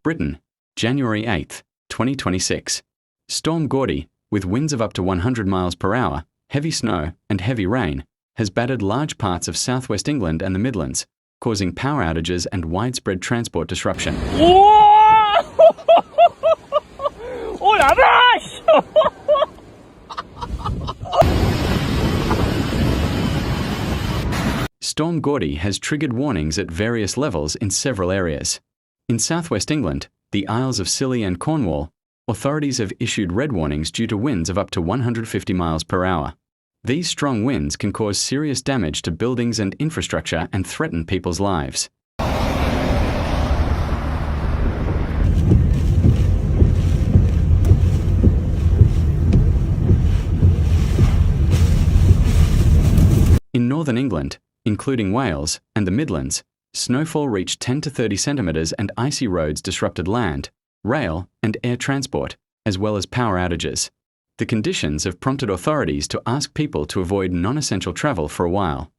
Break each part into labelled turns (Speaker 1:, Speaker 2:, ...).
Speaker 1: Britain, January 8, 2026. Storm Goretti, with winds of up to 100 miles per hour, heavy snow, and heavy rain, has battered large parts of southwest England and the Midlands, causing power outages and widespread transport disruption. Storm Goretti has triggered warnings at various levels in several areas. In southwest England, the Isles of Scilly and Cornwall, authorities have issued red warnings due to winds of up to 150 miles per hour. These strong winds can cause serious damage to buildings and infrastructure and threaten people's lives. In northern England, including Wales and the Midlands, snowfall reached 10 to 30 centimetres and icy roads disrupted land, rail and air transport, as well as power outages. The conditions have prompted authorities to ask people to avoid non-essential travel for a while.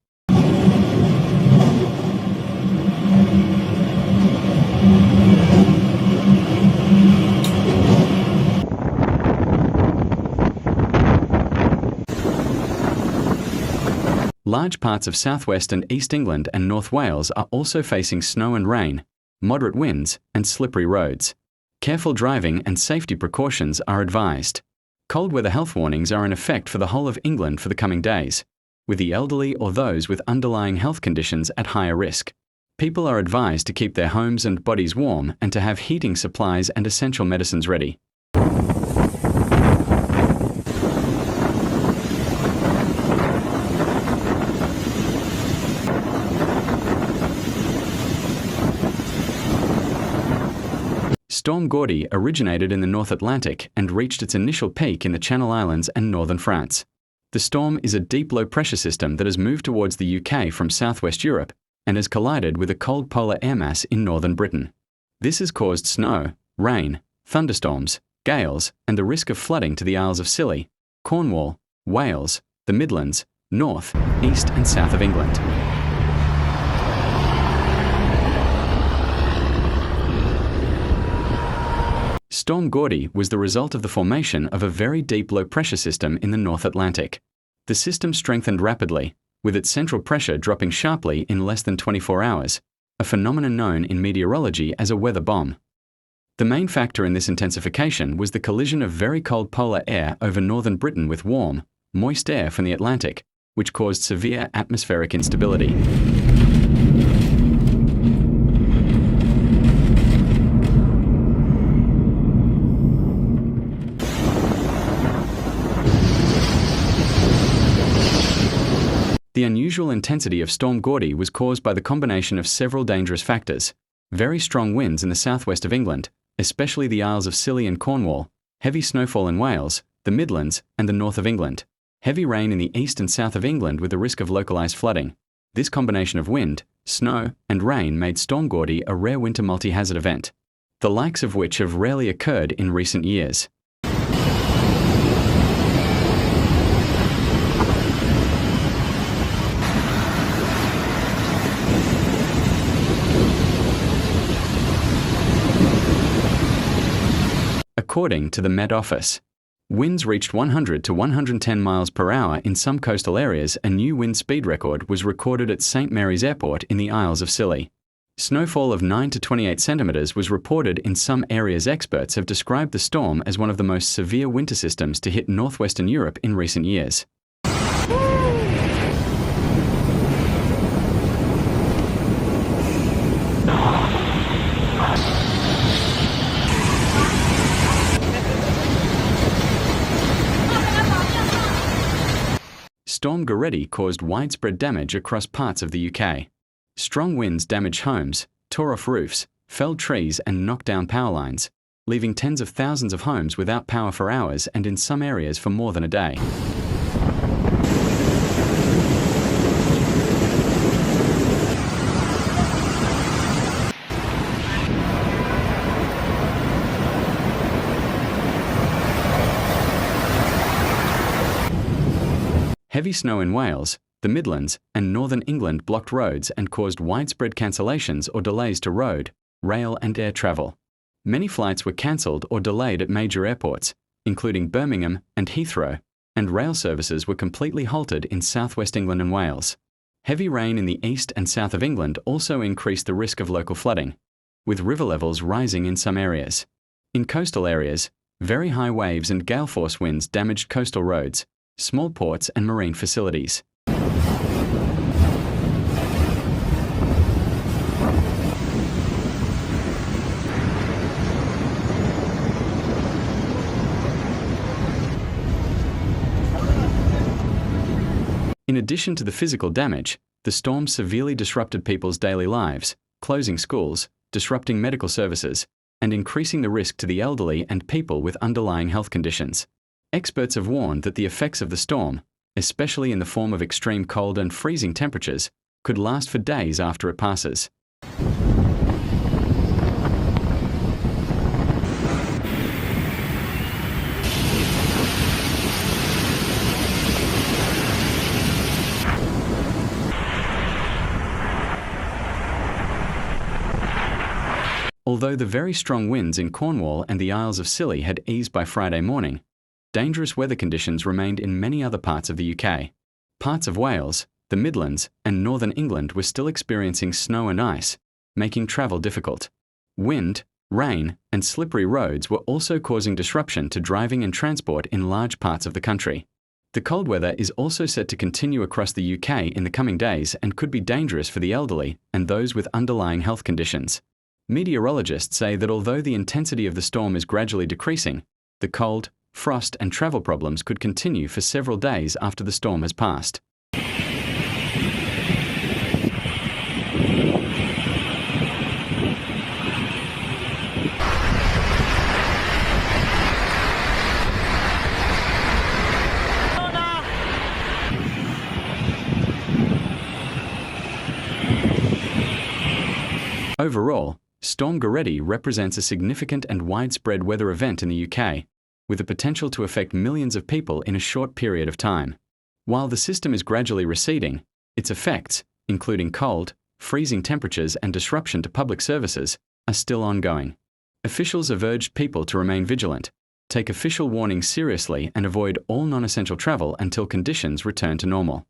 Speaker 1: Large parts of southwest and east England and North Wales are also facing snow and rain, moderate winds, and slippery roads. Careful driving and safety precautions are advised. Cold weather health warnings are in effect for the whole of England for the coming days, with the elderly or those with underlying health conditions at higher risk. People are advised to keep their homes and bodies warm and to have heating supplies and essential medicines ready. Storm Goretti originated in the North Atlantic and reached its initial peak in the Channel Islands and northern France. The storm is a deep low-pressure system that has moved towards the UK from southwest Europe and has collided with a cold polar air mass in northern Britain. This has caused snow, rain, thunderstorms, gales, and the risk of flooding to the Isles of Scilly, Cornwall, Wales, the Midlands, north, east, and south of England. Storm Goretti was the result of the formation of a very deep low-pressure system in the North Atlantic. The system strengthened rapidly, with its central pressure dropping sharply in less than 24 hours, a phenomenon known in meteorology as a weather bomb. The main factor in this intensification was the collision of very cold polar air over northern Britain with warm, moist air from the Atlantic, which caused severe atmospheric instability. The unusual intensity of Storm Goretti was caused by the combination of several dangerous factors: very strong winds in the southwest of England, especially the Isles of Scilly and Cornwall, heavy snowfall in Wales, the Midlands, and the north of England, heavy rain in the east and south of England with the risk of localised flooding. This combination of wind, snow, and rain made Storm Goretti a rare winter multi-hazard event, the likes of which have rarely occurred in recent years. According to the Met Office, winds reached 100 to 110 miles per hour in some coastal areas. A new wind speed record was recorded at St Mary's Airport in the Isles of Scilly. Snowfall of 9 to 28 centimetres was reported in some areas. Experts have described the storm as one of the most severe winter systems to hit northwestern Europe in recent years. Storm Goretti caused widespread damage across parts of the UK. Strong winds damaged homes, tore off roofs, felled trees and knocked down power lines, leaving tens of thousands of homes without power for hours and in some areas for more than a day. Heavy snow in Wales, the Midlands, and northern England blocked roads and caused widespread cancellations or delays to road, rail, and air travel. Many flights were cancelled or delayed at major airports, including Birmingham and Heathrow, and rail services were completely halted in southwest England and Wales. Heavy rain in the east and south of England also increased the risk of local flooding, with river levels rising in some areas. In coastal areas, very high waves and gale force winds damaged coastal roads, small ports and marine facilities. In addition to the physical damage, the storm severely disrupted people's daily lives, closing schools, disrupting medical services, and increasing the risk to the elderly and people with underlying health conditions. Experts have warned that the effects of the storm, especially in the form of extreme cold and freezing temperatures, could last for days after it passes. Although the very strong winds in Cornwall and the Isles of Scilly had eased by Friday morning, dangerous weather conditions remained in many other parts of the UK. Parts of Wales, the Midlands, and northern England were still experiencing snow and ice, making travel difficult. Wind, rain, and slippery roads were also causing disruption to driving and transport in large parts of the country. The cold weather is also set to continue across the UK in the coming days and could be dangerous for the elderly and those with underlying health conditions. Meteorologists say that although the intensity of the storm is gradually decreasing, the cold, frost, and travel problems could continue for several days after the storm has passed. Overall, Storm Goretti represents a significant and widespread weather event in the UK, with the potential to affect millions of people in a short period of time. While the system is gradually receding, its effects, including cold, freezing temperatures and disruption to public services, are still ongoing. Officials have urged people to remain vigilant, take official warnings seriously and avoid all non-essential travel until conditions return to normal.